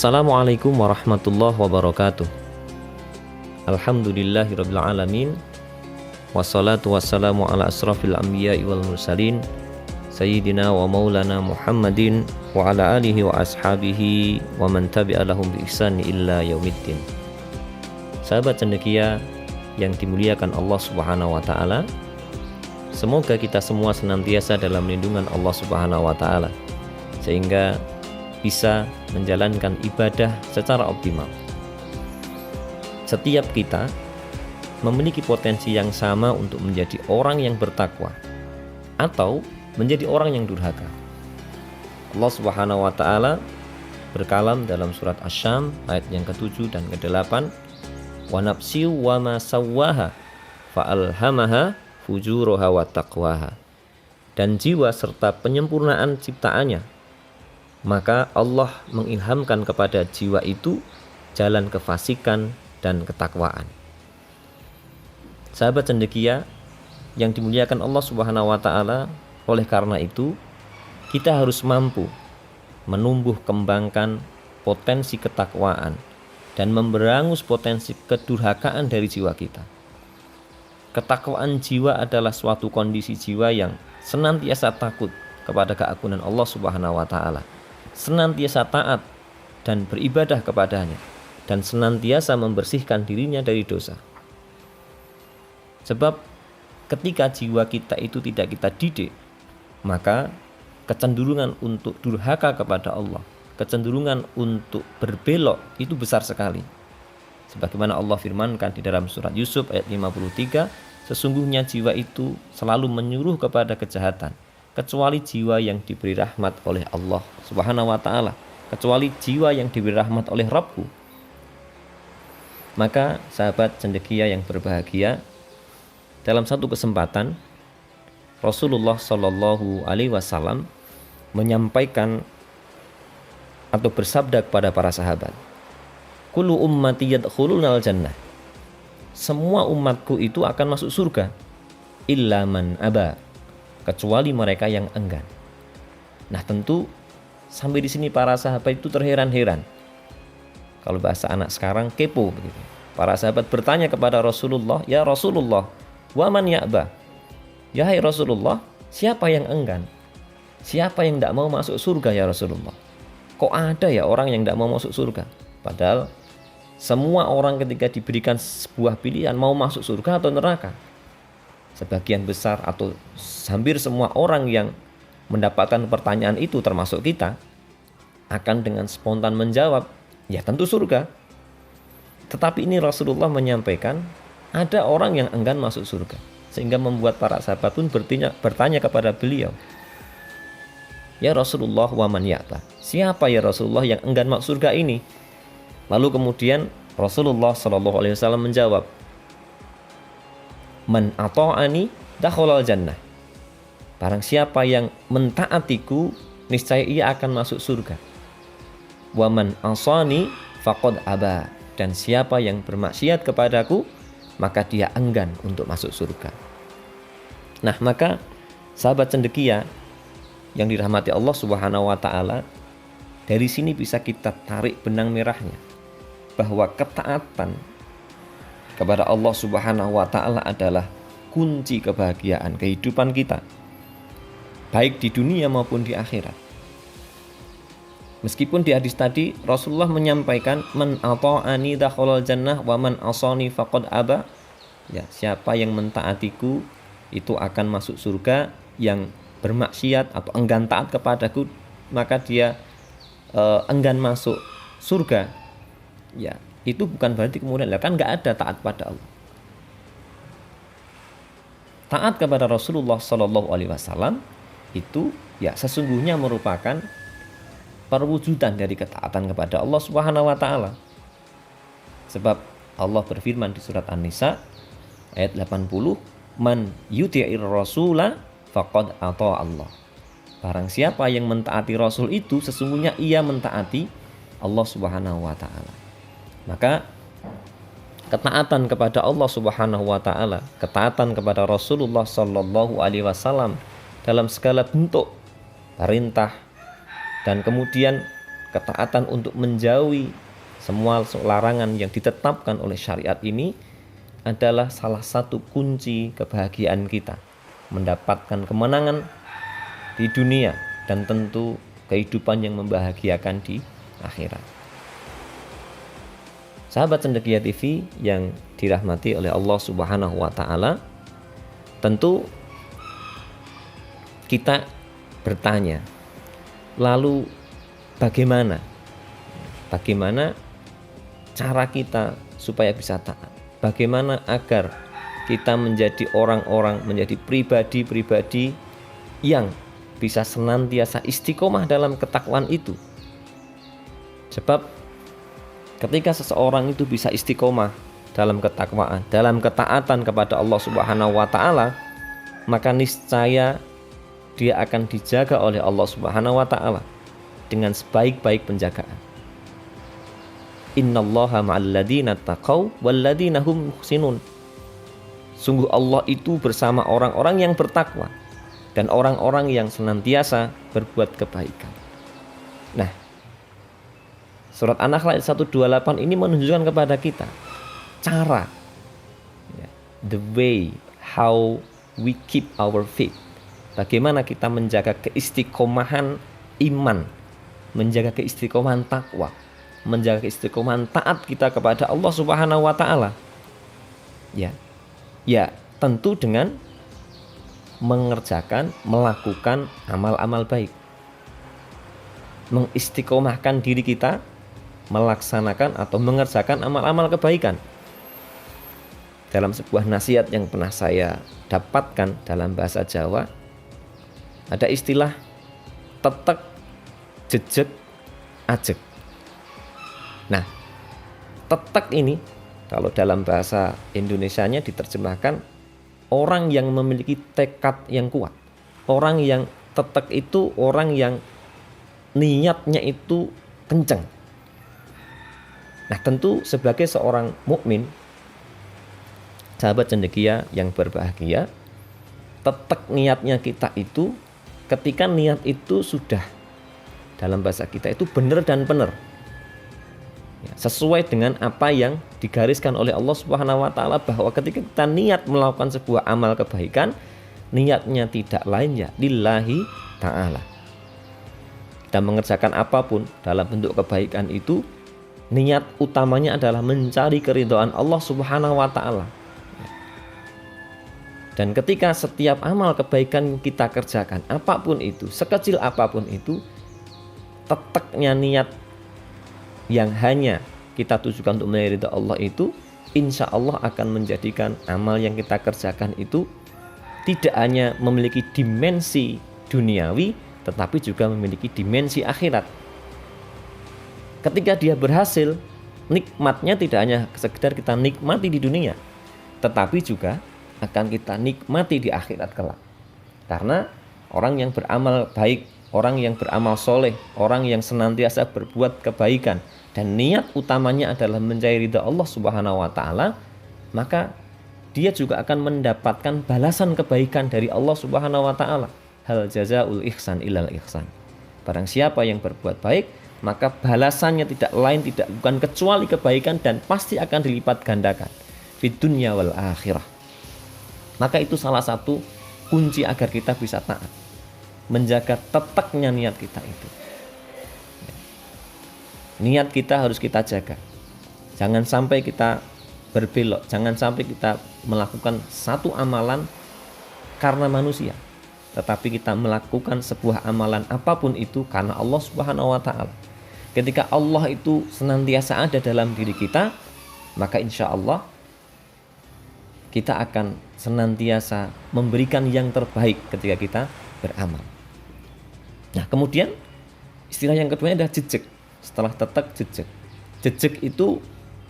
Assalamualaikum warahmatullahi wabarakatuh. Alhamdulillahirabbil alamin. Wassalatu wassalamu ala asrafil anbiya'i wal mursalin sayyidina wa maulana Muhammadin wa ala alihi wa ashabihi wa man tabi'a lahum bi ihsan illa yaumiddin. Sahabat cendekia yang dimuliakan Allah Subhanahu wa taala, semoga kita semua senantiasa dalam lindungan Allah Subhanahu wa taala sehingga bisa menjalankan ibadah secara optimal. Setiap kita memiliki potensi yang sama untuk menjadi orang yang bertakwa atau menjadi orang yang durhaka. Allah Subhanahu wa taala berkalam dalam surat Asy-Syam ayat yang ke-7 dan ke-8, wa nafsi wa ma sawwaha fa alhamaha fujuraha wa taqwaha. Dan jiwa serta penyempurnaan ciptaannya, maka Allah mengilhamkan kepada jiwa itu jalan kefasikan dan ketakwaan. Sahabat cendekia yang dimuliakan Allah Subhanahu wa taala, oleh karena itu kita harus mampu menumbuh kembangkan potensi ketakwaan dan memberangus potensi kedurhakaan dari jiwa kita. Ketakwaan jiwa adalah suatu kondisi jiwa yang senantiasa takut kepada keagungan Allah Subhanahu wa taala, senantiasa taat dan beribadah kepadanya, dan senantiasa membersihkan dirinya dari dosa. Sebab ketika jiwa kita itu tidak kita didik, maka kecenderungan untuk durhaka kepada Allah, kecenderungan untuk berbelok itu besar sekali. Sebagaimana Allah firmankan di dalam surat Yusuf ayat 53, sesungguhnya jiwa itu selalu menyuruh kepada kejahatan, kecuali jiwa yang diberi rahmat oleh Allah Subhanahu wa taala, kecuali jiwa yang diberi rahmat oleh Rabbku. Maka sahabat cendekia yang berbahagia, dalam satu kesempatan Rasulullah Shallallahu alaihi wasallam menyampaikan atau bersabda kepada para sahabat, kullu ummati yadkhulunal jannah. Semua umatku itu akan masuk surga, illa man aba, kecuali mereka yang enggan. Nah, tentu sampai di sini para sahabat itu terheran-heran. Kalau bahasa anak sekarang, kepo begitu. Para sahabat bertanya kepada Rasulullah, ya Rasulullah, wa man ya'ba? Ya hai Rasulullah, siapa yang enggan? Siapa yang tidak mau masuk surga ya Rasulullah? Kok ada ya orang yang tidak mau masuk surga? Padahal semua orang ketika diberikan sebuah pilihan mau masuk surga atau neraka, sebagian besar atau hampir semua orang yang mendapatkan pertanyaan itu termasuk kita akan dengan spontan menjawab, ya tentu surga. Tetapi ini Rasulullah menyampaikan ada orang yang enggan masuk surga, sehingga membuat para sahabat pun bertanya kepada beliau, ya Rasulullah wa man ya'ba? Siapa ya Rasulullah yang enggan masuk surga ini? Lalu kemudian Rasulullah SAW menjawab, man ata'ani dakhalal jannah. Barang siapa yang mentaatiku, niscaya ia akan masuk surga. Wa man asani faqad aba. Dan siapa yang bermaksiat kepadaku, maka dia enggan untuk masuk surga. Nah, maka sahabat cendekia yang dirahmati Allah Subhanahu wa taala, dari sini bisa kita tarik benang merahnya bahwa ketaatan kepada Allah Subhanahu wa taala adalah kunci kebahagiaan kehidupan kita, baik di dunia maupun di akhirat. Meskipun di hadis tadi Rasulullah menyampaikan man ata'ani dakhalal jannah wa man asani faqad aba. Ya, siapa yang mentaatiku itu akan masuk surga, yang bermaksiat atau enggan taat kepadaku maka dia enggan masuk surga. Ya, itu bukan berarti kemudian kan enggak ada taat pada Allah. Taat kepada Rasulullah Shallallahu alaihi wasallam itu ya sesungguhnya merupakan perwujudan dari ketaatan kepada Allah Subhanahu wa taala. Sebab Allah berfirman di surat An-Nisa ayat 80, man yuti'ir rasula faqad ata Allah. Barang siapa yang mentaati Rasul itu sesungguhnya ia mentaati Allah Subhanahu wa taala. Maka ketaatan kepada Allah Subhanahu wa taala, ketaatan kepada Rasulullah sallallahu alaihi wasallam dalam segala bentuk perintah dan kemudian ketaatan untuk menjauhi semua larangan yang ditetapkan oleh syariat ini adalah salah satu kunci kebahagiaan kita, mendapatkan kemenangan di dunia dan tentu kehidupan yang membahagiakan di akhirat. Sahabat Cendekia TV yang dirahmati oleh Allah Subhanahu wa taala, tentu kita bertanya, lalu bagaimana cara kita supaya bisa taat? Bagaimana agar kita menjadi orang-orang, menjadi pribadi-pribadi yang bisa senantiasa istiqomah dalam ketakwaan itu? Sebab ketika seseorang itu bisa istiqomah dalam ketakwaan, dalam ketaatan kepada Allah Subhanahu wa taala, maka niscaya dia akan dijaga oleh Allah Subhanahu wa taala dengan sebaik-baik penjagaan. Innallaha ma'al ladzina taqaw wal ladzina hum muhsinun. Sungguh Allah itu bersama orang-orang yang bertakwa dan orang-orang yang senantiasa berbuat kebaikan. Nah, surat An-Nahl ayat 128 ini menunjukkan kepada kita cara, the way how we keep our faith. Bagaimana kita menjaga keistiqomahan iman, menjaga keistiqomahan takwa, menjaga keistiqomahan taat kita kepada Allah Subhanahu wa taala. Ya, tentu dengan melakukan amal-amal baik. Mengistiqomahkan diri kita melaksanakan atau mengerjakan amal-amal kebaikan. Dalam sebuah nasihat yang pernah saya dapatkan dalam bahasa Jawa, ada istilah tetek, jejeg, ajeg. Nah, tetek ini kalau dalam bahasa Indonesianya diterjemahkan orang yang memiliki tekad yang kuat. Orang yang tetek itu orang yang niatnya itu kencang. Nah, tentu sebagai seorang mukmin, sahabat cendekia yang berbahagia, tetek niatnya kita itu ketika niat itu sudah dalam bahasa kita itu benar dan benar, sesuai dengan apa yang digariskan oleh Allah Subhanahu wa taala, bahwa ketika kita niat melakukan sebuah amal kebaikan, niatnya tidak lain ya lillahi ta'ala. Kita mengerjakan apapun dalam bentuk kebaikan itu, niat utamanya adalah mencari keridhaan Allah Subhanahu wa taala. Dan ketika setiap amal kebaikan kita kerjakan, apapun itu, sekecil apapun itu, teteknya niat yang hanya kita tujukan untuk meridai Allah itu, insya Allah akan menjadikan amal yang kita kerjakan itu tidak hanya memiliki dimensi duniawi, tetapi juga memiliki dimensi akhirat. Ketika dia berhasil, nikmatnya tidak hanya sekedar kita nikmati di dunia, tetapi juga akan kita nikmati di akhirat kelak. Karena orang yang beramal baik, orang yang beramal soleh, orang yang senantiasa berbuat kebaikan, dan niat utamanya adalah mencari ridha Allah Subhanahu wa taala, maka dia juga akan mendapatkan balasan kebaikan dari Allah Subhanahu wa taala. Hal jazaul ihsan ilal ihsan. Barang siapa yang berbuat baik, maka balasannya tidak lain tidak bukan kecuali kebaikan, dan pasti akan dilipat gandakan fid dunya wal akhirah. Maka itu salah satu kunci agar kita bisa taat, menjaga teteknya niat kita itu. Niat kita harus kita jaga. Jangan sampai kita berbelok, jangan sampai kita melakukan satu amalan karena manusia, tetapi kita melakukan sebuah amalan apapun itu karena Allah Subhanahu wa taala. Ketika Allah itu senantiasa ada dalam diri kita, maka insya Allah kita akan senantiasa memberikan yang terbaik ketika kita beramal. Nah, kemudian istilah yang kedua adalah jejeg. Setelah tetek, jejeg. Jejeg itu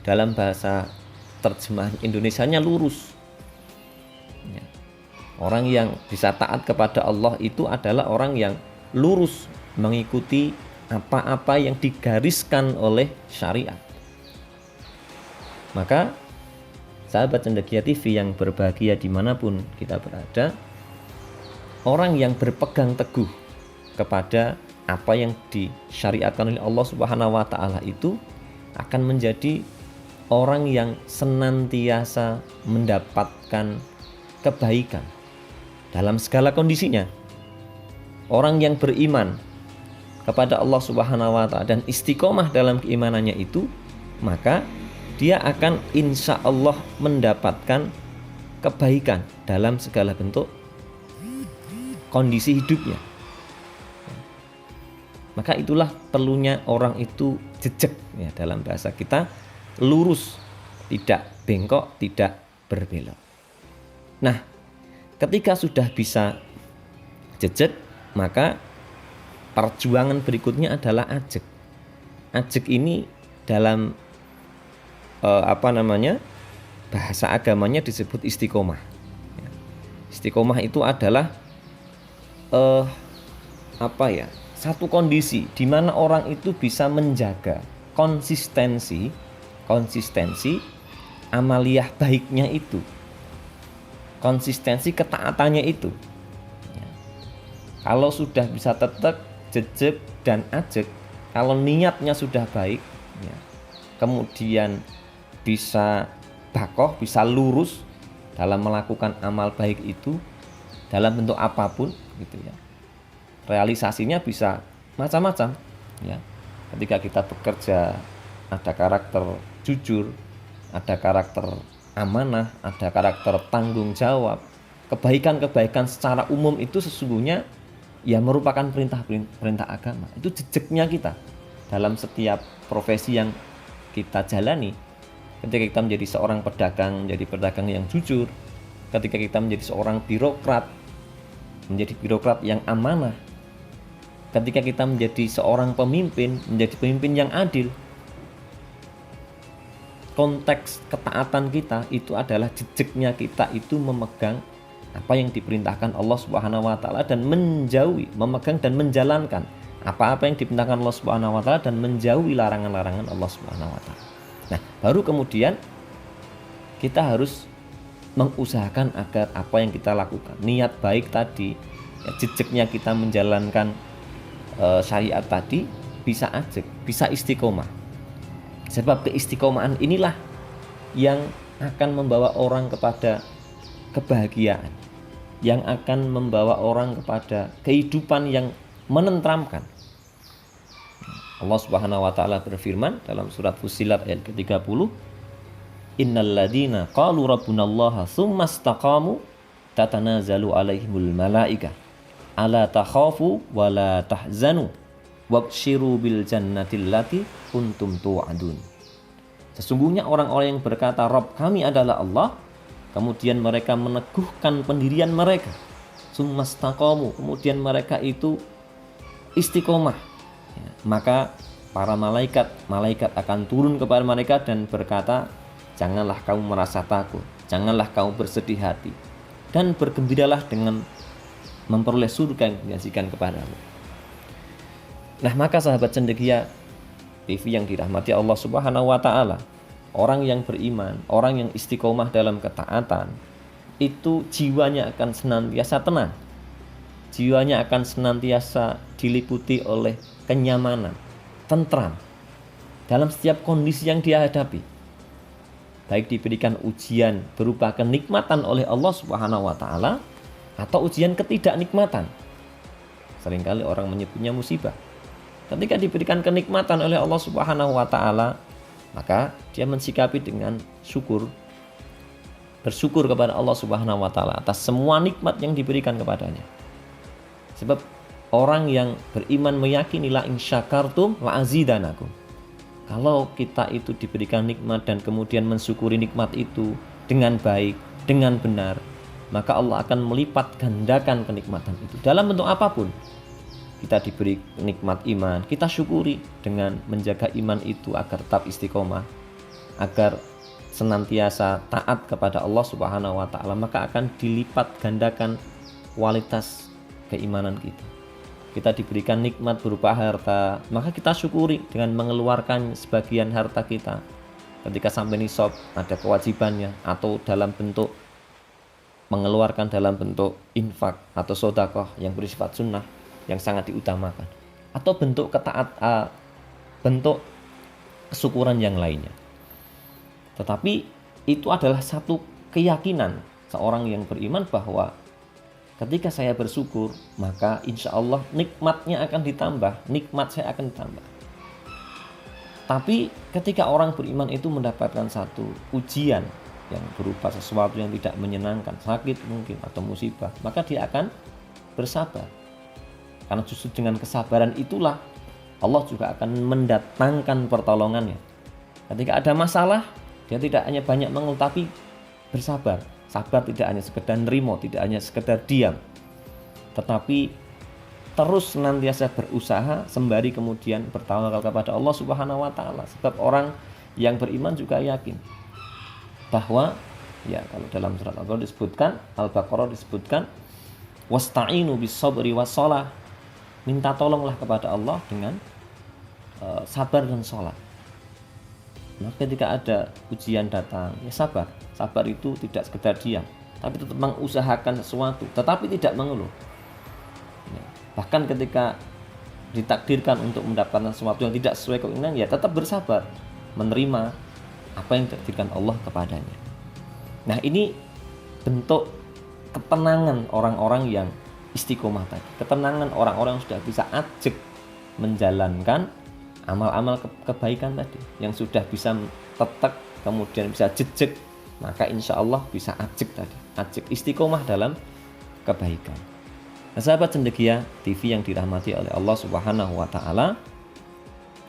dalam bahasa terjemahan Indonesianya lurus. Orang yang bisa taat kepada Allah itu adalah orang yang lurus mengikuti apa-apa yang digariskan oleh syariat. Maka sahabat Cendekia TV yang berbahagia dimanapun kita berada, orang yang berpegang teguh kepada apa yang disyariatkan oleh Allah Subhanahu wa taala itu akan menjadi orang yang senantiasa mendapatkan kebaikan dalam segala kondisinya. Orang yang beriman kepada Allah Subhanahu wa taala dan istiqomah dalam keimanannya itu, maka dia akan insya Allah mendapatkan kebaikan dalam segala bentuk kondisi hidupnya. Maka itulah perlunya orang itu jejak, ya, dalam bahasa kita lurus, tidak bengkok, tidak berbelok. Nah, ketika sudah bisa jejak, maka perjuangan berikutnya adalah ajek. Ajek ini dalam bahasa agamanya disebut istiqomah. Istiqomah itu adalah satu kondisi di mana orang itu bisa menjaga konsistensi amaliyah baiknya itu, konsistensi ketaatannya itu. Kalau sudah bisa tetap jejak dan ajek, kalau niatnya sudah baik, ya, kemudian bisa bakoh, bisa lurus dalam melakukan amal baik itu dalam bentuk apapun, gitu ya. Realisasinya bisa macam-macam, ya. Ketika kita bekerja, ada karakter jujur, ada karakter amanah, ada karakter tanggung jawab. Kebaikan-kebaikan secara umum itu sesungguhnya ya merupakan perintah agama. Itu jejaknya kita dalam setiap profesi yang kita jalani. Ketika kita menjadi seorang pedagang, menjadi pedagang yang jujur. Ketika kita menjadi seorang birokrat, menjadi birokrat yang amanah. Ketika kita menjadi seorang pemimpin, menjadi pemimpin yang adil. Konteks ketaatan kita itu adalah jejaknya kita itu memegang apa yang diperintahkan Allah Subhanahu wa taala dan menjauhi, memegang dan menjalankan apa-apa yang diperintahkan Allah Subhanahu wa taala dan menjauhi larangan-larangan Allah Subhanahu wa taala. Nah, baru kemudian kita harus mengusahakan agar apa yang kita lakukan, niat baik tadi, ya, jejaknya kita menjalankan syariat tadi bisa ajek, bisa istiqomah. Sebab keistiqomahan inilah yang akan membawa orang kepada kebahagiaan, yang akan membawa orang kepada kehidupan yang menenteramkan. Allah Subhanahu wa taala berfirman dalam surat Fussilat ayat ke-30, Innal ladzina qalu rabbunallaha tsumma istaqamu tatanazzalu alaihimul malaikah alla takhafu wa la tahzanu wabshiru bil jannati allati kuntum tu'adun. Sesungguhnya orang-orang yang berkata Rabb kami adalah Allah, kemudian mereka meneguhkan pendirian mereka, tsumma istaqamu, kemudian mereka itu istiqomah, ya, maka para malaikat akan turun kepada mereka dan berkata, janganlah kamu merasa takut, janganlah kamu bersedih hati, dan bergembiralah dengan memperoleh surga yang dijanjikan kepadamu. Nah, maka sahabat cendekia TV yang dirahmati Allah Subhanahu wa taala, orang yang beriman, orang yang istiqomah dalam ketaatan, itu jiwanya akan senantiasa tenang. Jiwanya akan senantiasa diliputi oleh kenyamanan, tentram dalam setiap kondisi yang dia hadapi. Baik diberikan ujian berupa kenikmatan oleh Allah Subhanahu wa taala atau ujian ketidaknikmatan. Seringkali orang menyebutnya musibah. Ketika diberikan kenikmatan oleh Allah Subhanahu wa taala, maka dia mensikapi dengan syukur, bersyukur kepada Allah Subhanahu wa taala atas semua nikmat yang diberikan kepadanya. Sebab orang yang beriman meyakini la in syakartum la azidanakum. Kalau kita itu diberikan nikmat dan kemudian mensyukuri nikmat itu dengan baik, dengan benar, maka Allah akan melipat gandakan kenikmatan itu dalam bentuk apapun. Kita diberi nikmat iman, kita syukuri dengan menjaga iman itu agar tetap istiqomah, agar senantiasa taat kepada Allah Subhanahu wa taala, maka akan dilipat gandakan kualitas keimanan kita. Kita diberikan nikmat berupa harta, maka kita syukuri dengan mengeluarkan sebagian harta kita. Ketika sampai nisab ada kewajibannya, atau dalam bentuk mengeluarkan dalam bentuk infak atau sedekah yang bersifat sunnah yang sangat diutamakan. atau bentuk kesyukuran yang lainnya. Tetapi itu adalah satu keyakinan seorang yang beriman bahwa ketika saya bersyukur, maka insya Allah nikmatnya akan ditambah, nikmat saya akan ditambah. Tapi ketika orang beriman itu mendapatkan satu ujian yang berupa sesuatu yang tidak menyenangkan, sakit mungkin atau musibah, maka dia akan bersabar. Karena justru dengan kesabaran itulah Allah juga akan mendatangkan pertolongannya. Ketika ada masalah, dia tidak hanya banyak mengeluh tapi bersabar. Sabar tidak hanya sekedar nerimo, tidak hanya sekedar diam, tetapi terus senantiasa berusaha sembari kemudian bertawakal kepada Allah Subhanahu wa taala. Sebab orang yang beriman juga yakin bahwa ya kalau dalam surat Al-Baqarah disebutkan wasta'inu bis-sabri was-shalah. Minta tolonglah kepada Allah dengan sabar dan sholat. Nah, ketika ada ujian datang, ya sabar. Sabar itu tidak sekedar diam, tapi tetap mengusahakan sesuatu, tetapi tidak mengeluh. Bahkan ketika ditakdirkan untuk mendapatkan sesuatu yang tidak sesuai keinginan, ya tetap bersabar, menerima apa yang ditakdirkan Allah kepadanya. Nah, ini bentuk ketenangan orang-orang yang istiqomah tadi. Ketenangan orang-orang yang sudah bisa ajak menjalankan amal-amal kebaikan tadi, yang sudah bisa tetap kemudian bisa jejak, maka insya Allah bisa ajak istiqomah dalam kebaikan. Nah, sahabat cendekia TV yang dirahmati oleh Allah Subhanahu wa taala,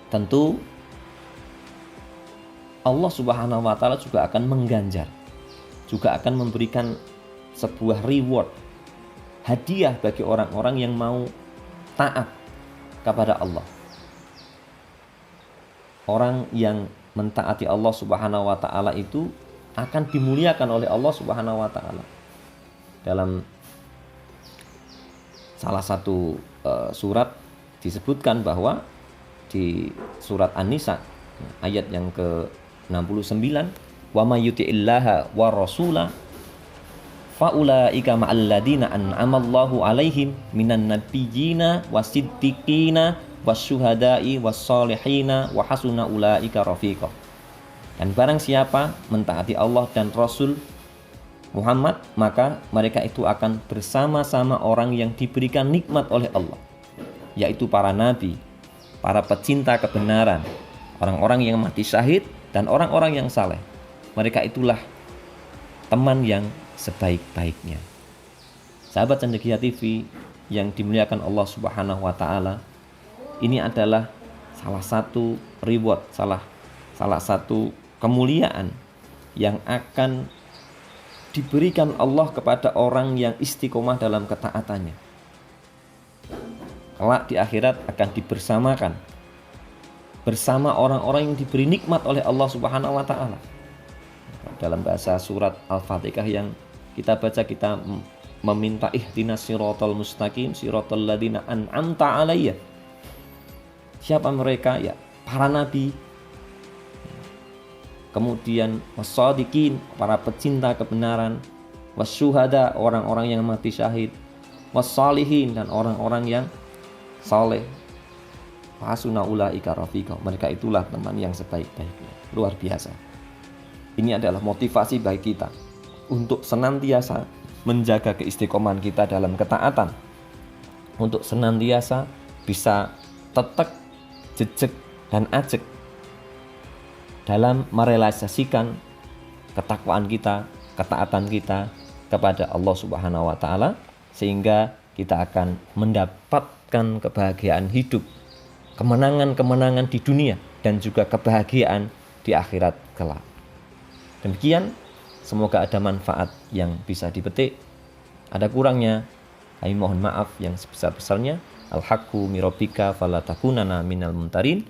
tentu Allah Subhanahu wa taala juga akan mengganjar, juga akan memberikan sebuah reward, hadiah bagi orang-orang yang mau taat kepada Allah. Orang yang mentaati Allah Subhanahu wa taala itu akan dimuliakan oleh Allah Subhanahu wa taala. Dalam salah satu surat disebutkan bahwa di surat An-Nisa ayat yang ke-69, wa may yuti'illaha wa rasula faulaika ma'al ladina an'amallahu alaihim minan nabiyyina wasiddiqina wasyuhada'i wassolihina wa hasuna ulaika rafiqa. Dan barang siapa mentaati Allah dan Rasul Muhammad, maka mereka itu akan bersama-sama orang yang diberikan nikmat oleh Allah, yaitu para nabi, para pecinta kebenaran, orang-orang yang mati syahid, dan orang-orang yang saleh. Mereka itulah teman yang sebaik-baiknya. Sahabat Cendekia TV yang dimuliakan Allah Subhanahu wa taala, ini adalah salah satu reward, salah satu kemuliaan yang akan diberikan Allah kepada orang yang istiqomah dalam ketaatannya. Kelak di akhirat akan dibersamakan bersama orang-orang yang diberi nikmat oleh Allah Subhanahu wa taala. Dalam bahasa surat Al-Fatihah yang kita baca, kita meminta ihdinas siratal mustaqim siratal ladzina an'amta 'alaihim. Siapa mereka? Ya, para nabi. Kemudian wassadiqin, para pecinta kebenaran, wasyuhada, orang-orang yang mati syahid, wassalihin, dan orang-orang yang saleh. Hasuna ulaika rafiqa, mereka itulah teman yang sebaik-baiknya. Luar biasa. Ini adalah motivasi bagi kita untuk senantiasa menjaga keistiqomahan kita dalam ketaatan, untuk senantiasa bisa tetap jejak dan ajak dalam merealisasikan ketakwaan kita, ketaatan kita kepada Allah Subhanahu wa taala, sehingga kita akan mendapatkan kebahagiaan hidup, kemenangan-kemenangan di dunia, dan juga kebahagiaan di akhirat kelak. Demikian, semoga ada manfaat yang bisa dipetik. Ada kurangnya, kami mohon maaf yang sebesar-besarnya. Al-haqqu mirabbika fala takunanna minal mumtarin.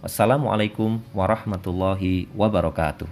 Wassalamualaikum warahmatullahi wabarakatuh.